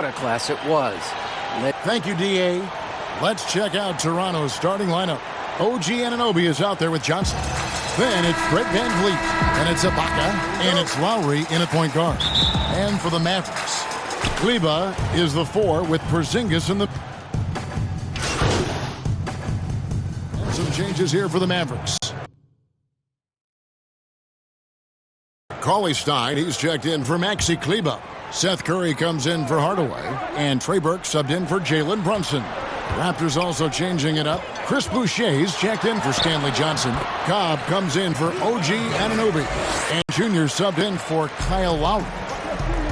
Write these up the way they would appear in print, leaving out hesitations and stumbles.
What a class it was. Thank you, D.A. Let's check out Toronto's starting lineup. OG Anunoby is out there with Johnson. Then it's Fred VanVleet, and it's Ibaka, and it's Lowry in at point guard. And for the Mavericks, Kleber is the 4 with Porzingis in the... And some changes here for the Mavericks. Cauley-Stein, he's checked in for Maxi Kleber. Seth Curry comes in for Hardaway, and Trey Burke subbed in for Jalen Brunson. Raptors also changing it up. Chris Boucher's checked in for Stanley Johnson. Cobb comes in for OG Anunoby. And Junior subbed in for Kyle Lowry.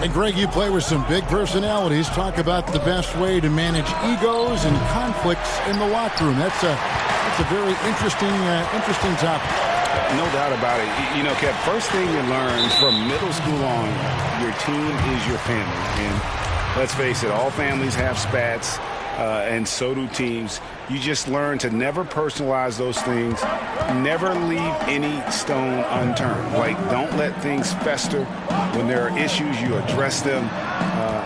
And Greg, you play with some big personalities. Talk about the best way to manage egos and conflicts in the locker room. That's a very interesting topic. No doubt about it. You know, Kev, first thing you learn from middle school on, your team is your family. And let's face it, all families have spats. And so do teams. You just learn to never personalize those things. Never leave any stone unturned. Like, don't let things fester. When there are issues, you address them.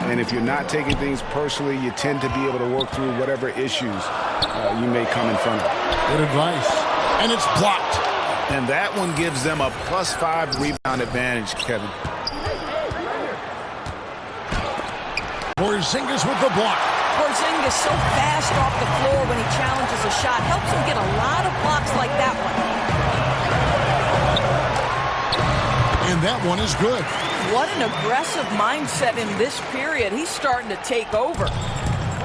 And if you're not taking things personally, you tend to be able to work through whatever issues you may come in front of. Good advice. And it's blocked. And that one gives them a +5 rebound advantage, Kevin. Porzingis with the block. Porzingis so fast off the floor when he challenges a shot. Helps him get a lot of blocks like that one. And that one is good. What an aggressive mindset in this period. He's starting to take over.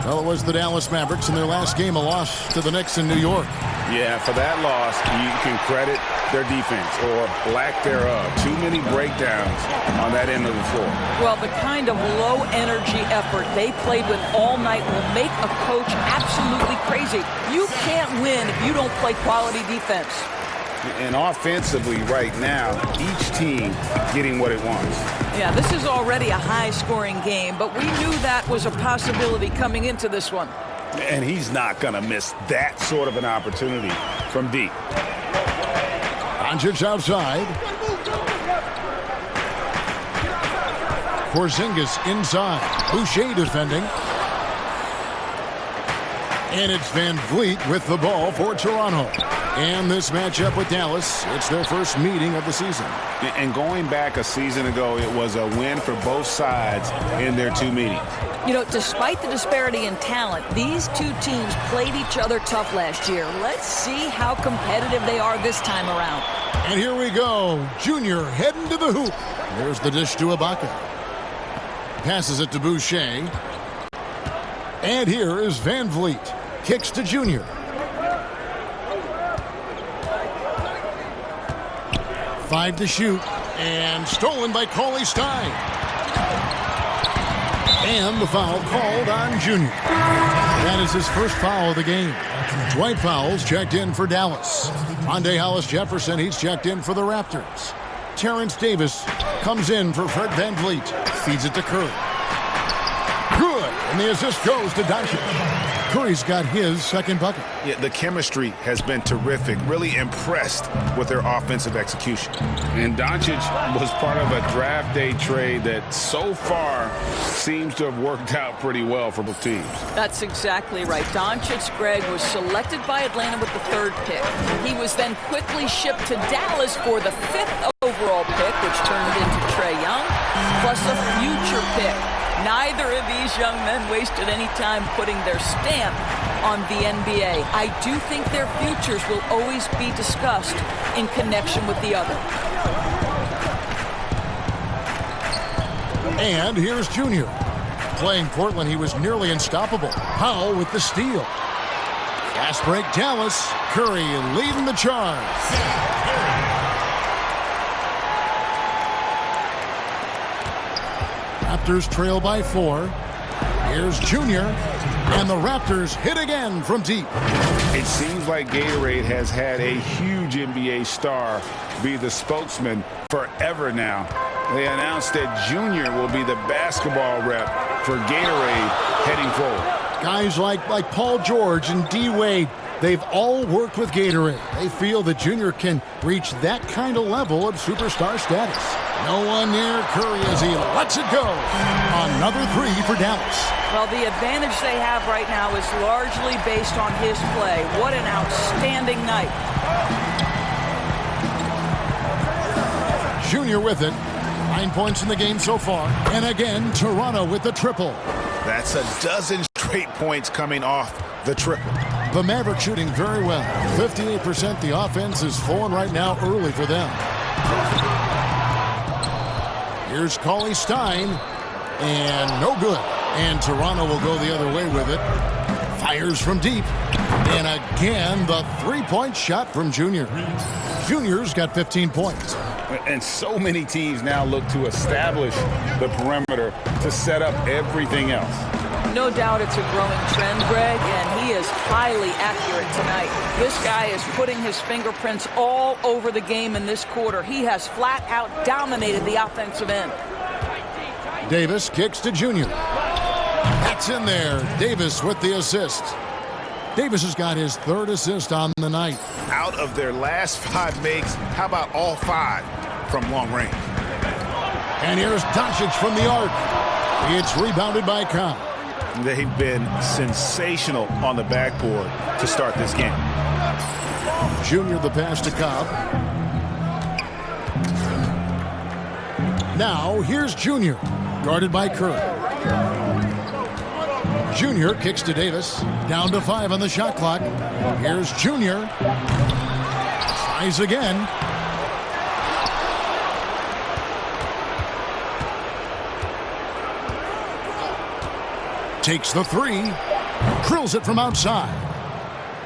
Well, it was the Dallas Mavericks in their last game, a loss to the Knicks in New York. Yeah, for that loss, you can credit their defense or lack thereof. Too many breakdowns on that end of the floor. Well, the kind of low-energy effort they played with all night will make a coach absolutely crazy. You can't win if you don't play quality defense. And offensively right now, each team getting what it wants. Yeah, this is already a high-scoring game, but we knew that was a possibility coming into this one. And he's not going to miss that sort of an opportunity from deep. Doncic outside. Porzingis inside. Boucher defending. And it's VanVleet with the ball for Toronto. And this matchup with Dallas, it's their first meeting of the season. And going back a season ago, it was a win for both sides in their two meetings. You know, despite the disparity in talent, these two teams played each other tough last year. Let's see how competitive they are this time around. And here we go. Junior heading to the hoop. There's the dish to Ibaka. Passes it to Boucher. And here is VanVleet. Kicks to Junior. Five to shoot. And stolen by Cauley-Stein. And the foul called on Junior. That is his first foul of the game. Dwight Powell's checked in for Dallas. Monte Hollis-Jefferson, he's checked in for the Raptors. Terrence Davis comes in for Fred VanVleet. Feeds it to Curry. Good. And the assist goes to Doncic. Curry's got his second bucket. Yeah, the chemistry has been terrific. Really impressed with their offensive execution. And Doncic was part of a draft day trade that so far seems to have worked out pretty well for both teams. That's exactly right. Doncic, Greg, was selected by Atlanta with the 3rd pick. He was then quickly shipped to Dallas for the 5th overall pick, which turned into Trae Young, plus a future pick. Neither of these young men wasted any time putting their stamp on the NBA. I do think their futures will always be discussed in connection with the other. And here's Junior. Playing Portland, he was nearly unstoppable. Powell with the steal. Fast break Dallas. Curry leading the charge. Raptors trail by 4. Here's Junior. And the Raptors hit again from deep. It seems like Gatorade has had a huge NBA star be the spokesman forever now. They announced that Junior will be the basketball rep for Gatorade heading forward. Guys like Paul George and D-Wade, they've all worked with Gatorade. They feel that Junior can reach that kind of level of superstar status. No one near Curry as he lets it go. Another three for Dallas. Well, the advantage they have right now is largely based on his play. What an outstanding night. Junior with it. 9 points in the game so far. And again, Toronto with the triple. That's a dozen straight points coming off the triple. The Mavericks shooting very well. 58%. The offense is flowing right now early for them. Here's Cauley Stein. And no good. And Toronto will go the other way with it. Fires from deep. And again, the three-point shot from Junior. Junior's got 15 points. And so many teams now look to establish the perimeter to set up everything else. No doubt it's a growing trend, Greg, and he is highly accurate tonight. This guy is putting his fingerprints all over the game in this quarter. He has flat out dominated the offensive end. Davis kicks to Junior. That's in there. Davis with the assist. Davis has got his third assist on the night. Out of their last 5 makes, how about all 5 from long range? And here's Doncic from the arc. It's rebounded by Cobb. They've been sensational on the backboard to start this game. Junior the pass to Cobb. Now here's Junior, guarded by Curry. Junior kicks to Davis. Down to 5 on the shot clock. Here's Junior. Tries again. Takes the three. Drills it from outside.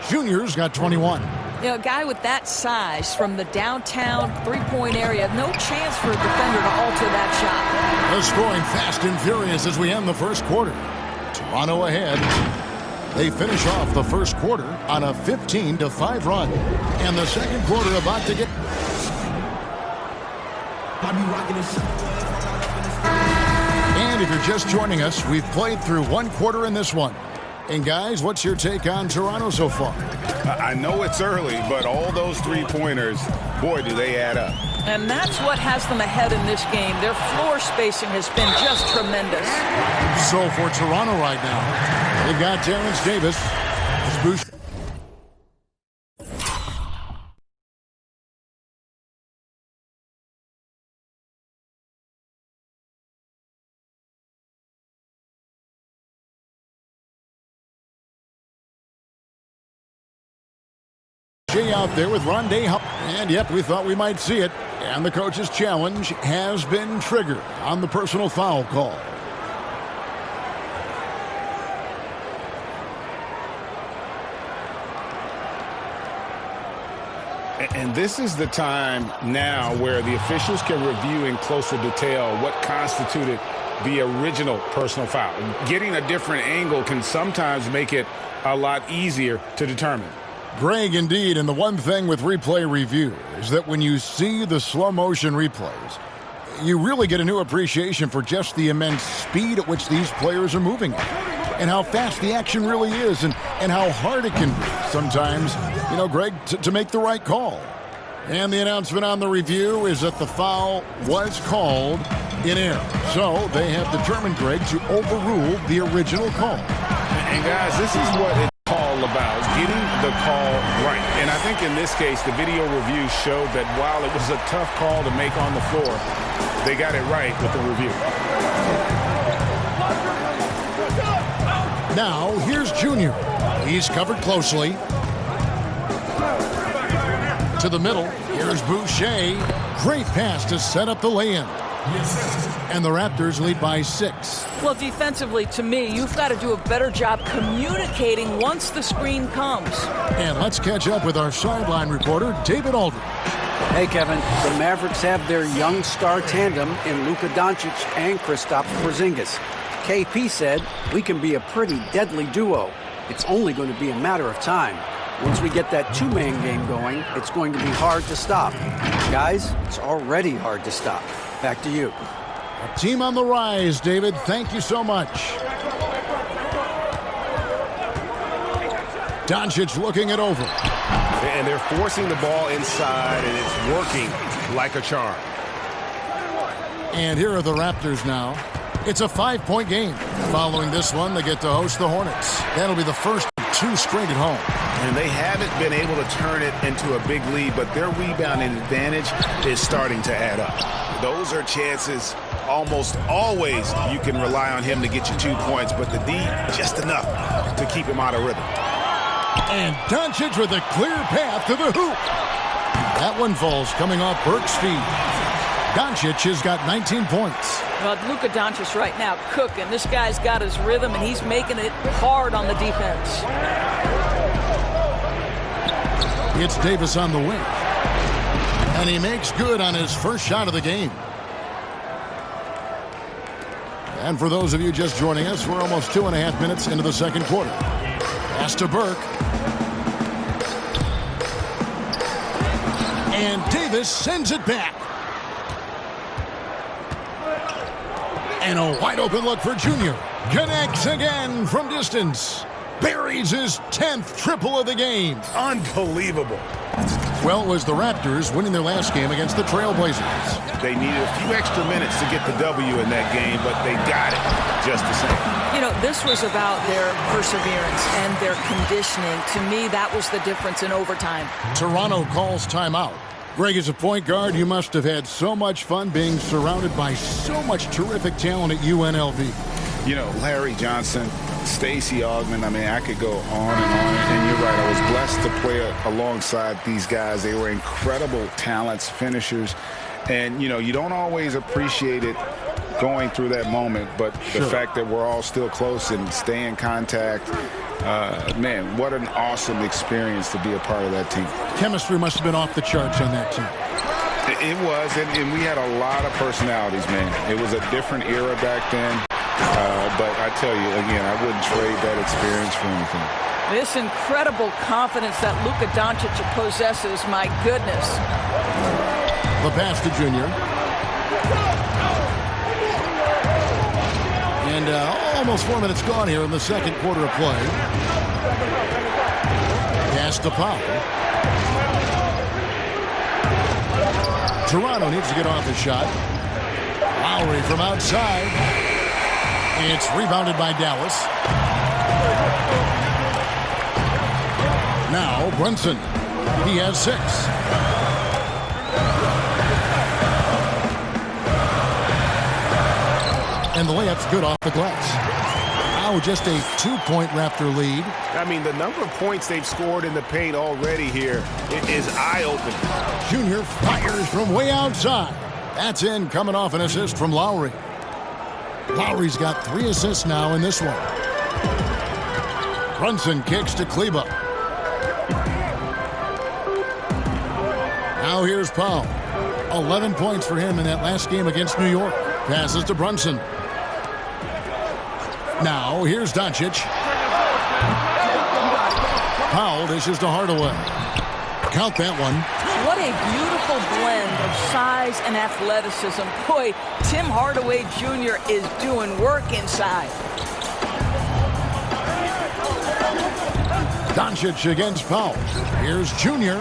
Junior's got 21. You know, a guy with that size from the downtown three-point area, no chance for a defender to alter that shot. The scoring fast and furious as we end the first quarter. Toronto ahead. They finish off the first quarter on a 15-5 run. And the second quarter about to get... And if you're just joining us, we've played through one quarter in this one. And guys, what's your take on Toronto so far? I know it's early, but all those three-pointers, boy, do they add up. And that's what has them ahead in this game. Their floor spacing has been just tremendous. So for Toronto right now, they've got Terrence Davis. Out there with Rondé. And yep, we thought we might see it. And the coach's challenge has been triggered on the personal foul call. And this is the time now where the officials can review in closer detail what constituted the original personal foul. Getting a different angle can sometimes make it a lot easier to determine. Greg, indeed, and the one thing with replay review is that when you see the slow motion replays, you really get a new appreciation for just the immense speed at which these players are moving and how fast the action really is and how hard it can be sometimes, you know, Greg, to make the right call. And the announcement on the review is that the foul was called in error. So they have determined, Greg, to overrule the original call. And guys, this is what it's all about, getting the call right. And I think in this case, the video review showed that while it was a tough call to make on the floor, they got it right with the review. Now, here's Junior. He's covered closely. To the middle, here's Boucher. Great pass to set up the lay-in. And the Raptors lead by 6. Well, defensively, to me, you've got to do a better job communicating once the screen comes. And let's catch up with our sideline reporter, David Aldridge. Hey, Kevin. The Mavericks have their young star tandem in Luka Doncic and Kristaps Porzingis. KP said, "We can be a pretty deadly duo. It's only going to be a matter of time. Once we get that two-man game going, it's going to be hard to stop." Guys, it's already hard to stop. Back to you. A team on the rise, David. Thank you so much. Doncic looking it over. And they're forcing the ball inside, and it's working like a charm. And here are the Raptors now. It's a 5-point game. Following this one, they get to host the Hornets. That'll be the first of 2 straight at home. And they haven't been able to turn it into a big lead, but their rebounding advantage is starting to add up. Those are chances almost always you can rely on him to get you 2 points, but the D just enough to keep him out of rhythm. And Doncic with a clear path to the hoop. That one falls coming off Burke's feet. Doncic has got 19 points. Well, Luka Doncic right now cooking. This guy's got his rhythm, and he's making it hard on the defense. It's Davis on the wing. And he makes good on his first shot of the game. And for those of you just joining us, we're almost 2.5 minutes into the second quarter. Pass to Burke. And Davis sends it back. And a wide open look for Junior. Connects again from distance. Buries his 10th triple of the game. Unbelievable. Well, it was the Raptors winning their last game against the Trailblazers. They needed a few extra minutes to get the W in that game, but they got it just the same. You know, this was about their perseverance and their conditioning. To me, that was the difference in overtime. Toronto calls timeout. Greg, as a point guard, you must have had so much fun being surrounded by so much terrific talent at UNLV. You know, Larry Johnson, Stacey Augmon, I mean, I could go on and on. And you're right, I was blessed to play alongside these guys. They were incredible talents, finishers. And, you know, you don't always appreciate it going through that moment. But the fact that we're all still close and stay in contact, man, what an awesome experience to be a part of that team. Chemistry must have been off the charts on that team. It was, and we had a lot of personalities, man. It was a different era back then. But I tell you, again, I wouldn't trade that experience for anything. This incredible confidence that Luka Doncic possesses, my goodness. The pass to Junior. And almost 4 minutes gone here in the second quarter of play. Pass to Powell. Toronto needs to get off the shot. Lowry from outside. It's rebounded by Dallas. Now Brunson. He has 6. And the layup's good off the glass. Now just a 2-point Raptor lead. I mean, the number of points they've scored in the paint already here is eye-opening. Junior fires from way outside. That's in, coming off an assist from Lowry. Lowry's got 3 assists now in this one. Brunson kicks to Kleber. Now here's Powell. 11 points for him in that last game against New York. Passes to Brunson. Now here's Doncic. Powell dishes to Hardaway. Count that one. What a beautiful blend of size and athleticism. Boy, Tim Hardaway Jr. is doing work inside. Doncic against Powell. Here's Junior.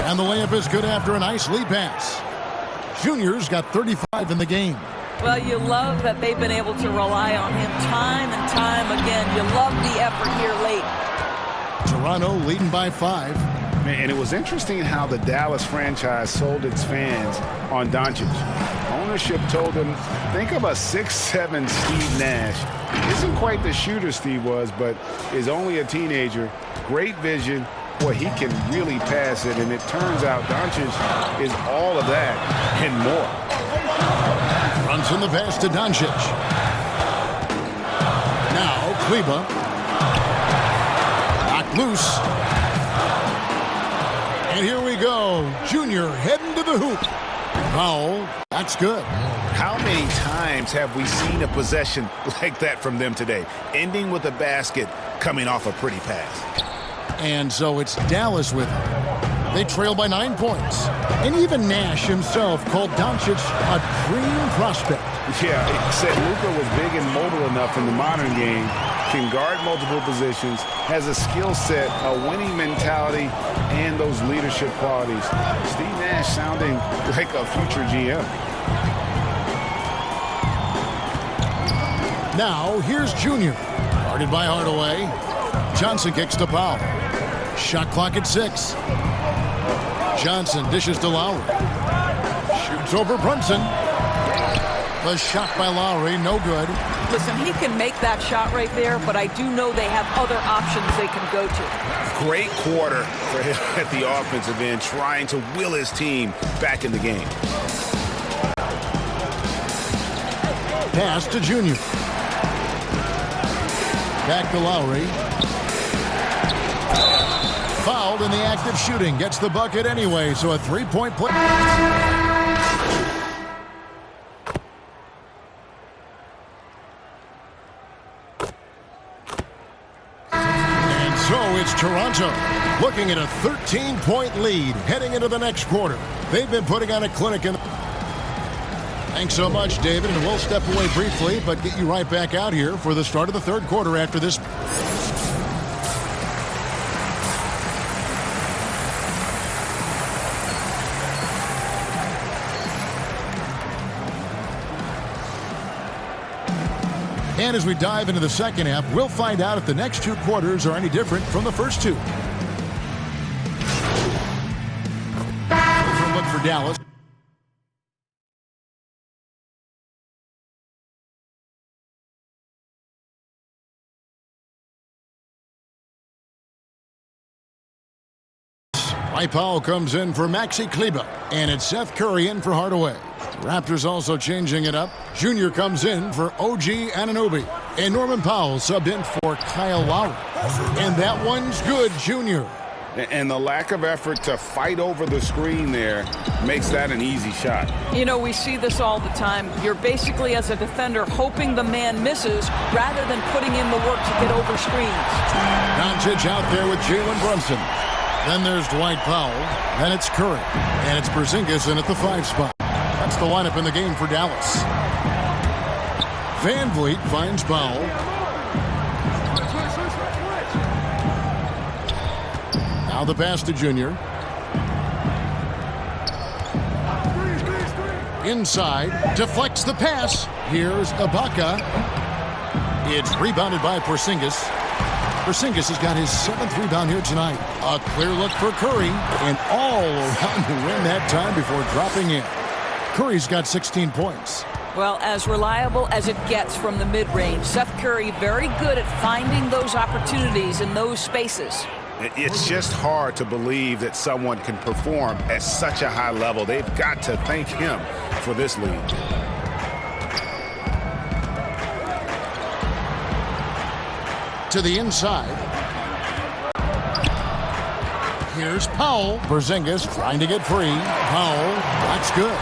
And the layup is good after a nice lead pass. Junior's got 35 in the game. Well, you love that they've been able to rely on him time and time again. You love the effort here late. Toronto leading by 5. Man, and it was interesting how the Dallas franchise sold its fans on Doncic. Ownership told them, think of a 6'7" Steve Nash. Isn't quite the shooter Steve was, but is only a teenager. Great vision. Boy, he can really pass it, and it turns out Doncic is all of that and more. Runs in the pass to Doncic. Now Kleber. Knocked loose. And here we go. Junior heading to the hoop. Powell, that's good. How many times have we seen a possession like that from them today? Ending with a basket, coming off a pretty pass. And so it's Dallas with him. They trail by 9 points. And even Nash himself called Doncic a dream prospect. Yeah, he said Luka was big and mobile enough in the modern game, can guard multiple positions, has a skill set, a winning mentality, and those leadership qualities. Steve Nash sounding like a future GM. Now, here's Junior. Guarded by Hardaway. Johnson kicks to Powell. Shot clock at 6. Johnson dishes to Lowry. Shoots over Brunson. The shot by Lowry, no good. Listen, he can make that shot right there, but I do know they have other options they can go to. Great quarter for him at the offensive end, trying to will his team back in the game. Pass to Junior. Back to Lowry. Fouled in the act of shooting. Gets the bucket anyway, so a three-point play. And so it's Toronto looking at a 13-point lead heading into the next quarter. They've been putting on a clinic in. Thanks so much, David, and we'll step away briefly, but get you right back out here for the start of the third quarter after this. And as we dive into the second half, we'll find out if the next two quarters are any different from the first two. Over a look for Dallas. Powell comes in for Maxi Kleber, and it's Seth Curry in for Hardaway. Raptors also changing it up. Junior comes in for OG Anunoby, and Norman Powell subbed in for Kyle Lowry. And that one's good, Junior. And the lack of effort to fight over the screen there makes that an easy shot. You know, we see this all the time. You're basically, as a defender, hoping the man misses rather than putting in the work to get over screens. Doncic out there with Jalen Brunson. Then there's Dwight Powell. Then it's Curry. And it's Porzingis in at the 5 spot. That's the lineup in the game for Dallas. Van Vliet finds Powell. Now the pass to Junior. Inside. Deflects the pass. Here's Ibaka. It's rebounded by Porzingis. Porzingis has got his 7th rebound here tonight. A clear look for Curry, and all around the rim that time before dropping in. Curry's got 16 points. Well, as reliable as it gets from the mid-range, Seth Curry very good at finding those opportunities in those spaces. It's just hard to believe that someone can perform at such a high level. They've got to thank him for this lead. To the inside. Here's Powell. Porzingis trying to get free. Powell, that's good.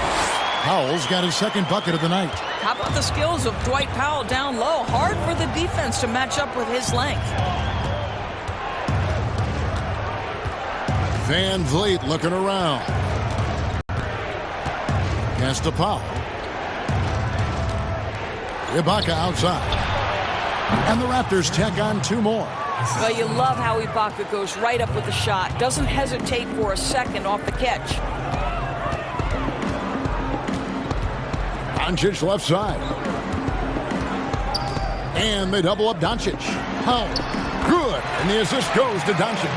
Powell's got his 2nd bucket of the night. How about the skills of Dwight Powell down low? Hard for the defense to match up with his length. Van Vliet looking around. Pass to Powell. Ibaka outside. And the Raptors tack on 2 more. Well, you love how Ibaka goes right up with the shot. Doesn't hesitate for a second off the catch. Doncic left side. And they double up Doncic. Powell. Good. And the assist goes to Doncic.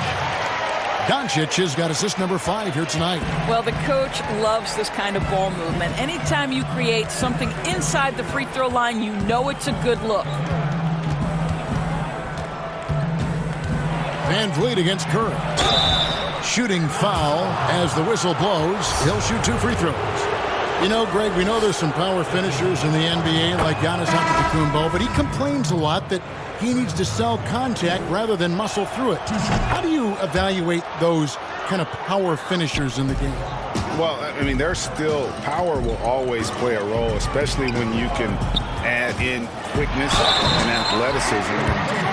Doncic has got assist number 5 here tonight. Well, the coach loves this kind of ball movement. Anytime you create something inside the free throw line, you know it's a good look. Van Vliet against Curry. Shooting foul as the whistle blows. He'll shoot 2 free throws. You know, Greg, we know there's some power finishers in the NBA like Giannis Antetokounmpo, but he complains a lot that he needs to sell contact rather than muscle through it. How do you evaluate those kind of power finishers in the game? Well, I mean, there's still power will always play a role, especially when you can add in quickness and athleticism.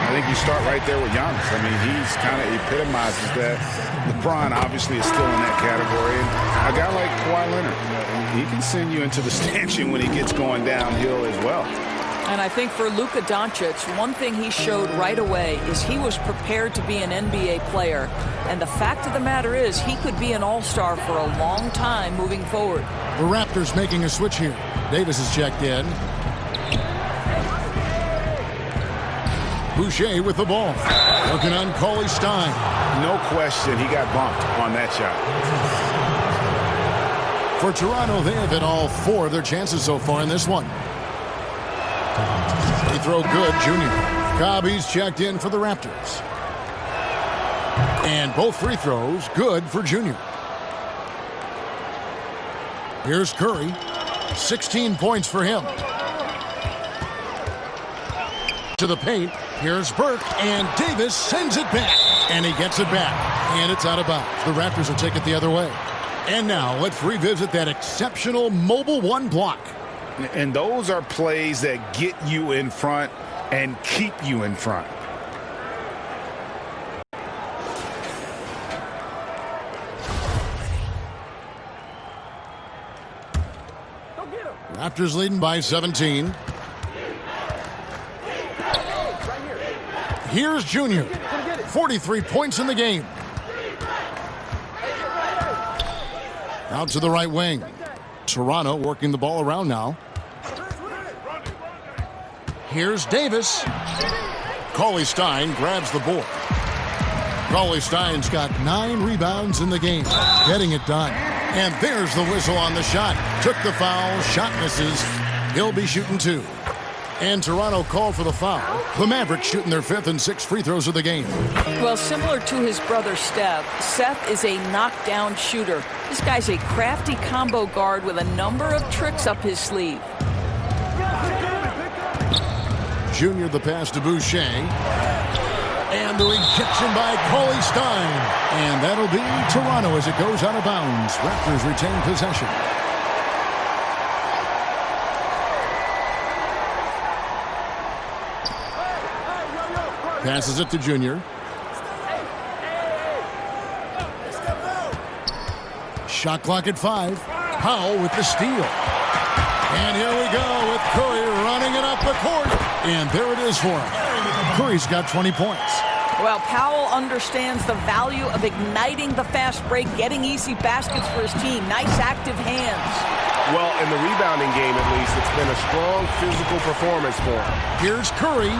I think you start right there with Giannis. I mean, he's kind of epitomizes that. LeBron obviously is still in that category. And a guy like Kawhi Leonard, he can send you into the stanchion when he gets going downhill as well. And I think for Luka Doncic, one thing he showed right away is he was prepared to be an NBA player. And the fact of the matter is he could be an all-star for a long time moving forward. The Raptors making a switch here. Davis is checked in. Boucher with the ball. Working on Cauley Stein. No question, he got bumped on that shot. For Toronto, they have hit all 4 of their chances so far in this one. Free throw good, Junior. Cobb, he's checked in for the Raptors. And both free throws good for Junior. Here's Curry. 16 points for him. To the paint. Here's Burke. And Davis sends it back. And he gets it back. And it's out of bounds. The Raptors will take it the other way. And now let's revisit that exceptional mobile 1 block. And those are plays that get you in front and keep you in front. Raptors leading by 17. Here's Junior. 43 points in the game. Out to the right wing. Toronto working the ball around now. Here's Davis. Cauley Stein grabs the board. Cauley Stein's got 9 rebounds in the game. Getting it done. And there's the whistle on the shot. Took the foul. Shot misses. He'll be shooting 2. And Toronto called for the foul. The Mavericks shooting their 5th and 6th free throws of the game. Well, similar to his brother Steph, Seth is a knockdown shooter. This guy's a crafty combo guard with a number of tricks up his sleeve. Junior the pass to Boucher. And the rejection by Cauley Stein. And that'll be Toronto as it goes out of bounds. Raptors retain possession. Passes it to Junior. Shot clock at 5. Powell with the steal. And here we go with Curry running it up the court. And there it is for him. Curry's got 20 points. Well, Powell understands the value of igniting the fast break, getting easy baskets for his team. Nice active hands. Well, in the rebounding game, at least, it's been a strong physical performance for him. Here's Curry.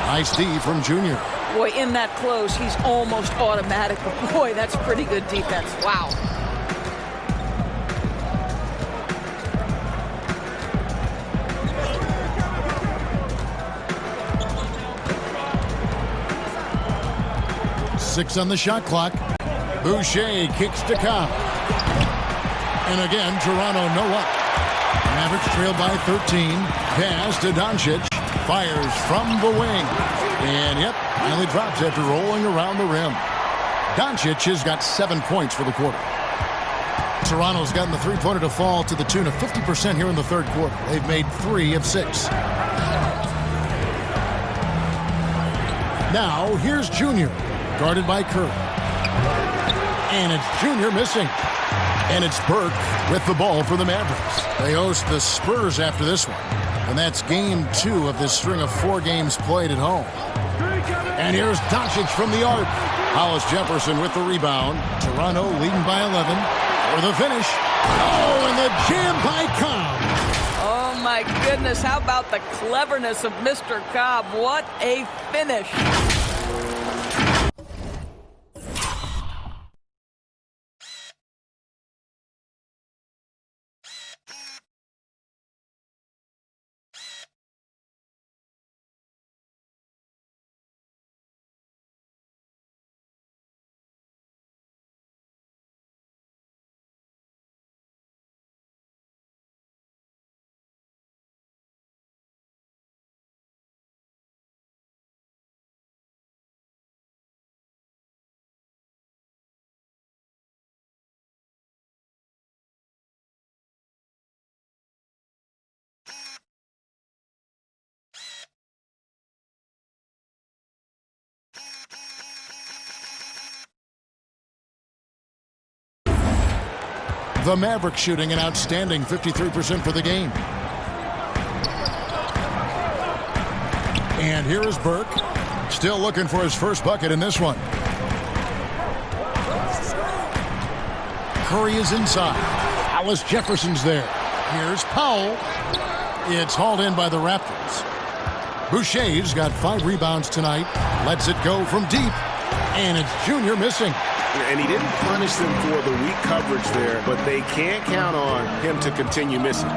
Nice D from Junior. Boy, in that close, he's almost automatic. But boy, that's pretty good defense. Wow. Six on the shot clock. Boucher kicks to Cobb. And again, Toronto no up. Mavericks trailed by 13. Pass to Doncic. Fires from the wing. And yep, finally drops after rolling around the rim. Doncic has got 7 points for the quarter. Toronto's gotten the three-pointer to fall to the tune of 50% here in the third quarter. They've made 3 of 6. Now, here's Junior, guarded by Curry. And it's Junior missing. And it's Burke with the ball for the Mavericks. They host the Spurs after this one. And that's game 2 of this string of 4 games played at home. And here's Doncic from the arc. Hollis Jefferson with the rebound. Toronto leading by 11 for the finish. Oh, and the jam by Cobb. Oh, my goodness. How about the cleverness of Mr. Cobb? What a finish. The Mavericks shooting an outstanding 53% for the game. And here is Burke, still looking for his first bucket in this one. Curry is inside. Hollis Jefferson's there. Here's Powell. It's hauled in by the Raptors. Boucher's got 5 rebounds tonight. Lets it go from deep. And it's Junior missing. And he didn't punish them for the weak coverage there, but they can't count on him to continue missing.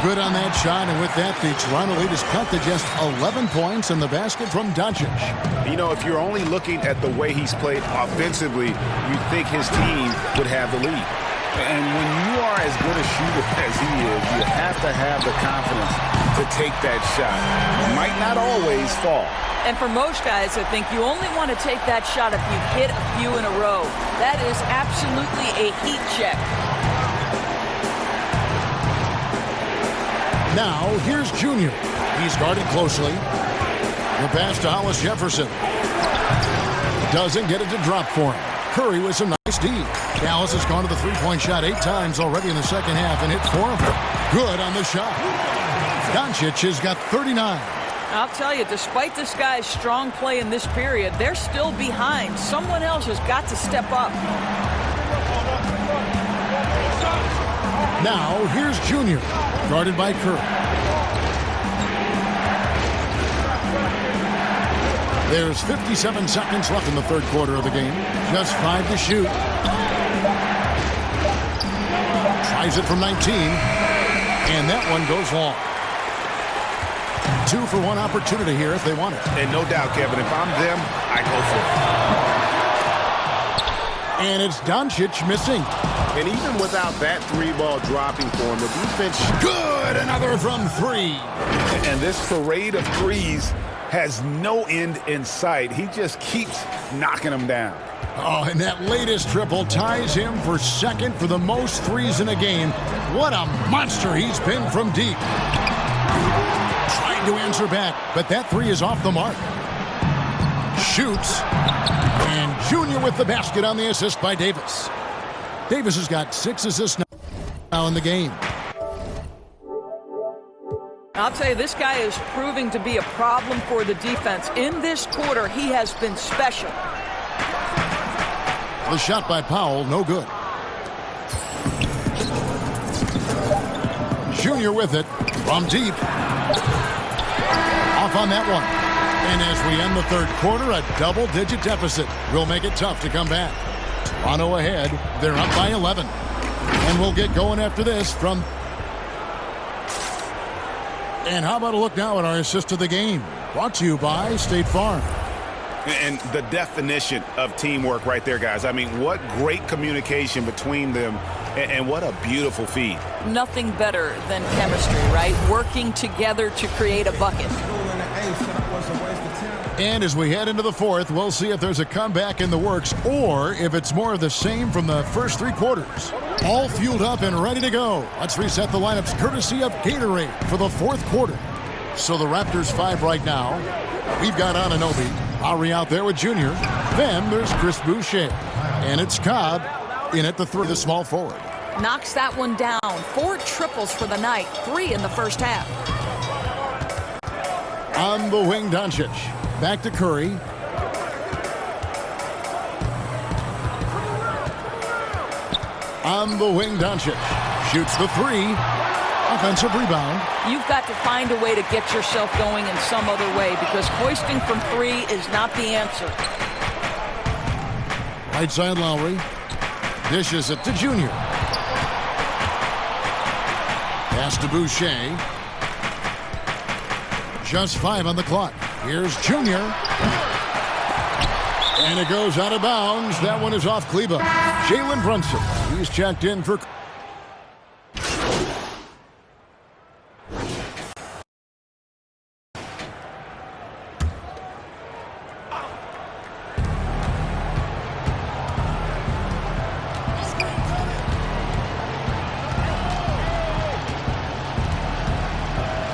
Good on that shot, and with that, the Toronto lead is cut to just 11 points in the basket from Doncic. You know, if you're only looking at the way he's played offensively, you'd think his team would have the lead. And when you are as good a shooter as he is, you have to have the confidence to take that shot. It might not always fall. And for most guys, I think you only want to take that shot if you've hit a few in a row. That is absolutely a heat check. Now, here's Junior. He's guarded closely. The pass to Hollis Jefferson. Doesn't get it to drop for him. Curry with some nice D. Dallas has gone to the three-point shot 8 times already in the second half and hit 4 of them. Good on the shot. Doncic has got 39. I'll tell you, despite this guy's strong play in this period, they're still behind. Someone else has got to step up. Now, here's Junior, guarded by Curry. There's 57 seconds left in the third quarter of the game. Just 5 to shoot. Tries it from 19. And that one goes long. 2 for 1 opportunity here if they want it. And no doubt, Kevin, if I'm them, I go for it. And it's Doncic missing. And even without that 3-ball dropping for him, the defense... Good! Another from 3. And this parade of threes has no end in sight. He just keeps knocking them down. Oh, and that latest triple ties him for second for the most threes in a game. What a monster he's been from deep. Trying to answer back, but that 3 is off the mark. Shoots. And Junior with the basket on the assist by Davis. Davis has got 6 assists now in the game. I'll tell you, this guy is proving to be a problem for the defense. In this quarter, he has been special. The shot by Powell, no good. Junior with it from deep. Off on that one. And as we end the third quarter, a double-digit deficit will make it tough to come back. Toronto ahead. They're up by 11. And we'll get going after this from... And how about a look now at our assist of the game? Brought to you by State Farm. And the definition of teamwork right there, guys. I mean, what great communication between them, and what a beautiful feed. Nothing better than chemistry, right? Working together to create a bucket. And as we head into the fourth, we'll see if there's a comeback in the works or if it's more of the same from the first 3 quarters. All fueled up and ready to go. Let's reset the lineups courtesy of Gatorade for the fourth quarter. So the Raptors 5 right now. We've got Anunoby. Lowry out there with Junior. Then there's Chris Boucher. And it's Cobb in at the 3, the small forward. Knocks that one down. 4 triples for the night. 3 in the first half. On the wing, Doncic. Back to Curry. On the wing, Doncic. Shoots the 3. Offensive rebound. You've got to find a way to get yourself going in some other way because hoisting from 3 is not the answer. Right side, Lowry. Dishes it to Junior. Pass to Boucher. Just 5 on the clock. Here's Junior. And it goes out of bounds. That one is off Kleba. Jalen Brunson. He's checked in for...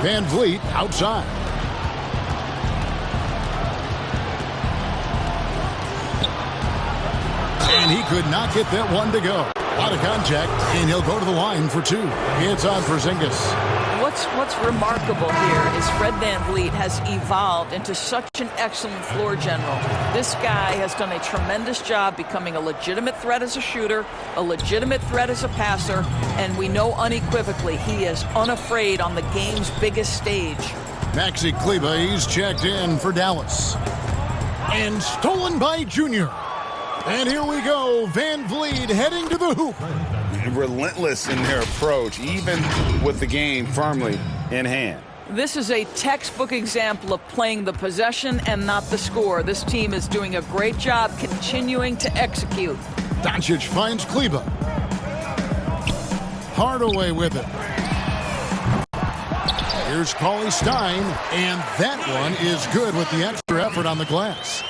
Van Vliet outside. And he could not get that one to go. A lot of contact, and he'll go to the line for 2. It's on Porzingis. What's remarkable here is Fred VanVleet has evolved into such an excellent floor general. This guy has done a tremendous job becoming a legitimate threat as a shooter, a legitimate threat as a passer, and we know unequivocally he is unafraid on the game's biggest stage. Maxi Kleber, he's checked in for Dallas. And stolen by Junior. And here we go. Van Vliet heading to the hoop. Relentless in their approach, even with the game firmly in hand. This is a textbook example of playing the possession and not the score. This team is doing a great job continuing to execute. Doncic finds Kleber. Hardaway with it. Here's Cauley Stein, and that one is good with the extra effort on the glass.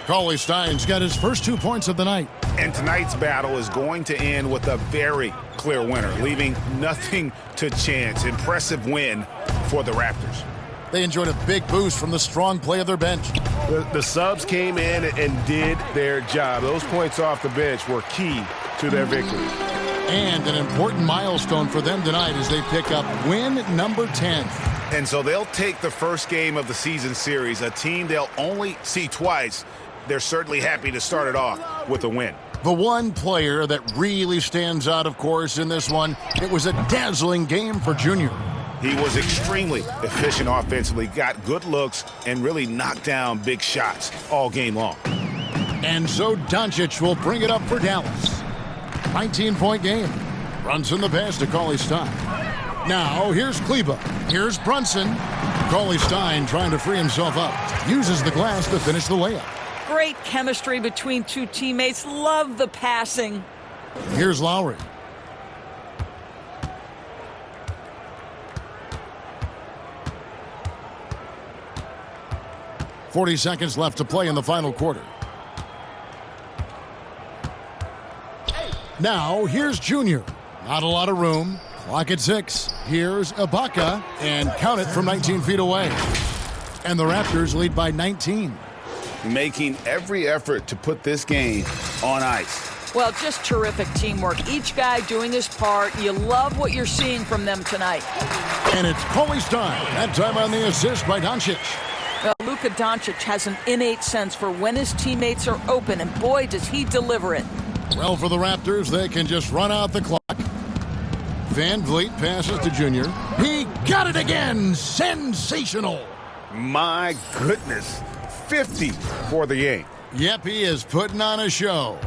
Cauley Stein's got his first 2 points of the night. And tonight's battle is going to end with a very clear winner, leaving nothing to chance. Impressive win for the Raptors. They enjoyed a big boost from the strong play of their bench. The subs came in and did their job. Those points off the bench were key to their victory. And an important milestone for them tonight as they pick up win number 10. And so they'll take the first game of the season series, a team they'll only see twice. They're certainly happy to start it off with a win. The one player that really stands out, of course, in this one, it was a dazzling game for Junior. He was extremely efficient offensively, got good looks, and really knocked down big shots all game long. And so Doncic will bring it up for Dallas. 19-point game. Brunson the pass to Cauley Stein. Now, here's Kleber. Here's Brunson. Cauley Stein trying to free himself up. Uses the glass to finish the layup. Great chemistry between two teammates. Love the passing. Here's Lowry. .40 seconds left to play in the final quarter. Now, here's Junior. Not a lot of room. Clock at 6. Here's Ibaka. And count it from 19 feet away. And the Raptors lead by 19. Making every effort to put this game on ice. Well, just terrific teamwork. Each guy doing his part. You love what you're seeing from them tonight. And it's Cauley Stein. That time on the assist by Doncic. Well, Luka Doncic has an innate sense for when his teammates are open, and boy, does he deliver it. Well, for the Raptors, they can just run out the clock. Van Vliet passes to Junior. He got it again. Sensational. My goodness. 50 for the game. Yep, he is putting on a show.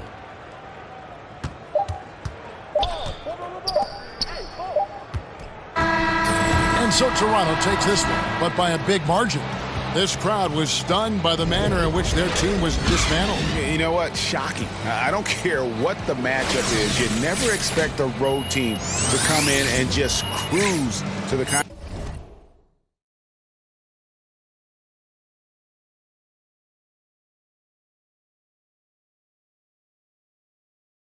And so Toronto takes this one, but by a big margin. This crowd was stunned by the manner in which their team was dismantled. You know what? Shocking. I don't care what the matchup is. You never expect a road team to come in and just cruise to the kind.